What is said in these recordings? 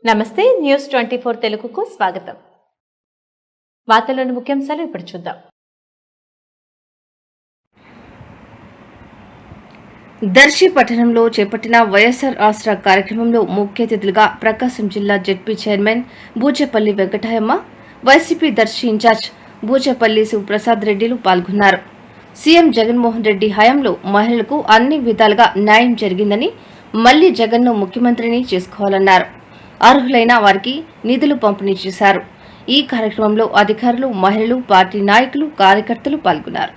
నమస్తే న్యూస్ 24 తెలుగుకు స్వాగతం. వార్తల్లోని ముఖ్యాంశాలు ఇప్పుడు చూద్దాం. దర్శి పట్టణంలో చేపట్టిన వైఎస్ఆర్ ఆసరా కార్యక్రమంలో ముఖ్య అతిథులుగా ప్రకాశం జిల్లా ZP chairman Buchepalli Venkatayamma, YCP Darsi incharge Buchepalli Sivaprasad రెడ్డిలు పాల్గొన్నారు. సీఎం జగన్మోహన్ రెడ్డి హయాంలో మహిళలకు అన్ని విధాలుగా న్యాయం జరిగిందని, మళ్లీ జగన్ను ముఖ్యమంత్రిని చేసుకోవాలన్నారు. అర్హులైన వారికి నిధులు పంపిణీ చేశారు. ఈ కార్యక్రమంలో అధికారులు, మహిళలు, పార్టీ నాయకులు, కార్యకర్తలు పాల్గొన్నారు.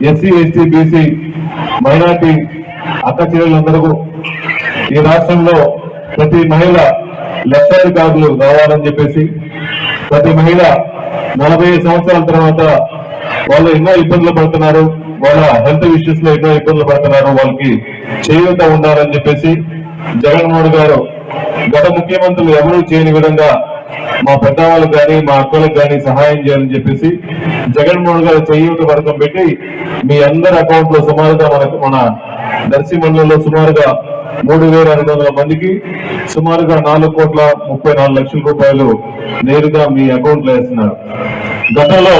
ఎస్సీ, ఎస్టీ, బీసీ, మైనార్టీ అక్క చెల్లెలందరూ ఈ రాష్ట్రంలో ప్రతి మహిళ లక్షాధికారులు కావాలని చెప్పేసి, ప్రతి మహిళ 40 సంవత్సరాల తర్వాత వాళ్ళు ఎన్నో ఇబ్బందులు పడుతున్నారు, వాళ్ళ హెల్త్ ఇష్యూస్ లో ఎన్నో ఇబ్బందులు పడుతున్నారు, వాళ్ళకి చేయూత ఉండాలని చెప్పేసి జగన్మోహన్ గారు గత ముఖ్యమంత్రులు ఎవరూ చేయని విధంగా మా పెద్దవాళ్ళకు కానీ మా అక్కలకు కానీ సహాయం చేయాలని చెప్పేసి జగన్మోహన్ గారు చేయూత పథకం పెట్టి మీ అందరి అకౌంట్ లో సుమారుగా మన దర్శి మండలంలో సుమారుగా 3,200 మందికి సుమారుగా 4,34 లక్షల రూపాయలు నేరుగా మీ అకౌంట్ లో వేస్తున్నారు. గతంలో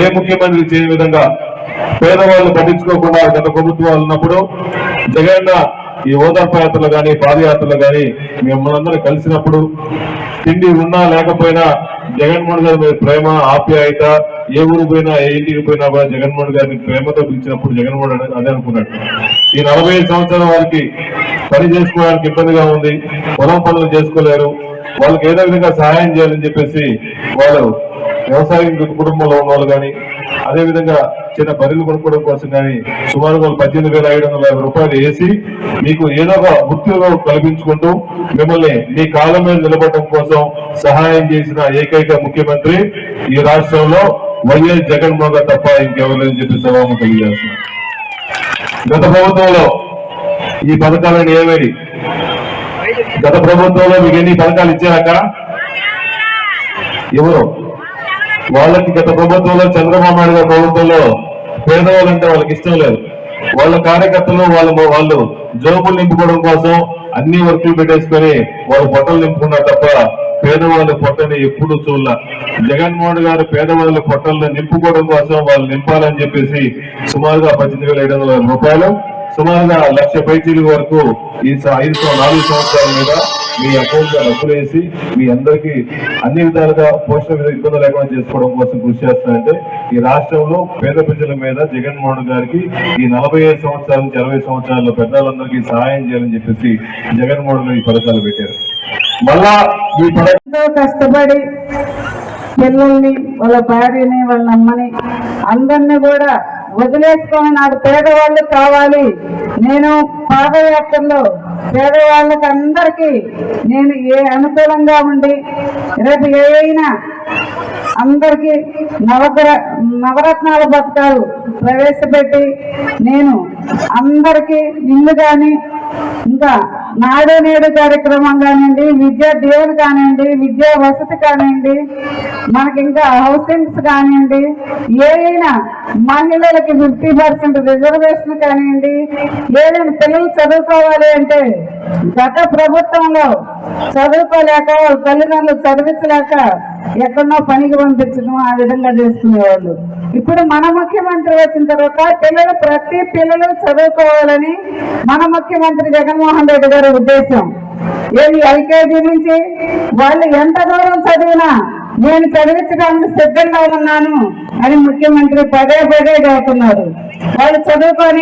ఏ ముఖ్యమంత్రి చేయని విధంగా పేదవాళ్ళు పట్టించుకోకుండా గత ప్రభుత్వాలు ఉన్నప్పుడు జగన్ ఈ ఓదార్పు యాత్రలు కానీ పాదయాత్రలు కానీ మిమ్మల్ని అందరూ కలిసినప్పుడు తిండి ఉన్నా లేకపోయినా జగన్మోహన్ గారి మీద ప్రేమ, ఆప్యాయత, ఏ ఊరు పోయినా ఏ ఇంటికి పోయినా కూడా జగన్మోహన్ గారిని ప్రేమతో పిలిచినప్పుడు జగన్మోహన్ అదే అనుకున్నాడు. ఈ 45 సంవత్సరాల వారికి పని చేసుకోవడానికి ఇబ్బందిగా ఉంది, పొలం పనులు చేసుకోలేరు, వాళ్ళకి ఏదో విధంగా సహాయం చేయాలని చెప్పేసి వాళ్ళు వ్యవసాయం కుటుంబంలో ఉన్న వాళ్ళు కానీ అదేవిధంగా చిన్న బర్రెలు కొనుక్కోవడం కోసం కానీ సుమారుగా 18,550 రూపాయలు వేసి మీకు ఏదో ఒక వృత్తిలో కల్పించుకుంటూ మిమ్మల్ని మీ కాళ్ళ మీద నిలబడటం కోసం సహాయం చేసిన ఏకైక ముఖ్యమంత్రి ఈ రాష్ట్రంలో వైఎస్ జగన్మోహన్ గారు తప్ప ఇంకెవరు లేదని చెప్పి సభను తెలియజేస్తున్నారు. గత ప్రభుత్వంలో ఈ పథకాలను ఏమేది? గత ప్రభుత్వంలో మీకు ఎన్ని పథకాలు ఇచ్చాక ఎవరు వాళ్ళకి గత ప్రభుత్వంలో చంద్రబాబు నాయుడు గారి ప్రభుత్వంలో పేదవాళ్ళంటే వాళ్ళకి ఇష్టం లేదు. వాళ్ళ కార్యకర్తలు వాళ్ళు జోబులు నింపుకోవడం కోసం అన్ని వర్కులు పెట్టేసుకొని వాళ్ళు పొట్టలు నింపుకున్నారు తప్ప పేదవాళ్ళ పొట్టని ఎప్పుడు చూడాల. జగన్మోహన్ గారు పేదవాళ్ళ పొట్టలను నింపుకోవడం కోసం వాళ్ళు నింపాలని చెప్పేసి సుమారుగా 18,500 రూపాయలు, సుమారుగా 1,00,000 పైచీల వరకు ఈ 4 సంవత్సరాల మీద మీ అకౌంట్ లో డబ్బులు వేసి మీ అందరికీ అన్ని విధాలుగా పోషణ మీద ఇబ్బంది లేకుండా చేసుకోవడం కోసం కృషి చేస్తారంటే ఈ రాష్ట్రంలో పేద ప్రజల మీద జగన్మోహన్ గారికి ఈ 45 సంవత్సరాల నుంచి 60 సంవత్సరాల్లో పెద్దలందరికీ సహాయం చేయాలని చెప్పేసి జగన్మోహన్ గారు ఈ పథకాలు పెట్టారు. మళ్ళా ఈ పథకంతో కష్టపడి పిల్లల్ని, వాళ్ళ భార్యని, వాళ్ళ అమ్మని అందరినీ కూడా వదిలేసుకొని నాకు పేదవాళ్ళు కావాలి, నేను పాదయాత్రలో పేదవాళ్ళకి అందరికీ నేను అనుకూలంగా ఉండి రేపు ఏదైనా అందరికీ నవరత్నాల పథకాలు ప్రవేశపెట్టి నేను అందరికీ ఇల్లు కానీ, ఇంకా నాడు నేడు కార్యక్రమం కానివ్వండి, విద్యా దీవెన కానివ్వండి, విద్యా వసతి కానివ్వండి, మనకి ఇంకా హౌసింగ్స్ కానివ్వండి, ఏదైనా మహిళలకి 50% రిజర్వేషన్ కానివ్వండి, ఏదైనా పిల్లలు చదువుకోవాలి అంటే గత ప్రభుత్వంలో చదువుకోలేక తల్లిదండ్రులు చదివించలేక ఎక్కడో పనికి పంపించడం ఆ విధంగా చేసుకునేవాళ్ళు. ఇప్పుడు మన ముఖ్యమంత్రి వచ్చిన తర్వాత ప్రతి పిల్లలు చదువుకోవాలని మన ముఖ్యమంత్రి జగన్మోహన్ రెడ్డి గారి ఉద్దేశం. ఏది ఎల్కేజీ నుంచి వాళ్ళు ఎంత దూరం చదివినా నేను చదివించడానికి సిద్ధంగా ఉన్నాను అని ముఖ్యమంత్రి పదే చెబుతున్నారు. వాళ్ళు చదువుకొని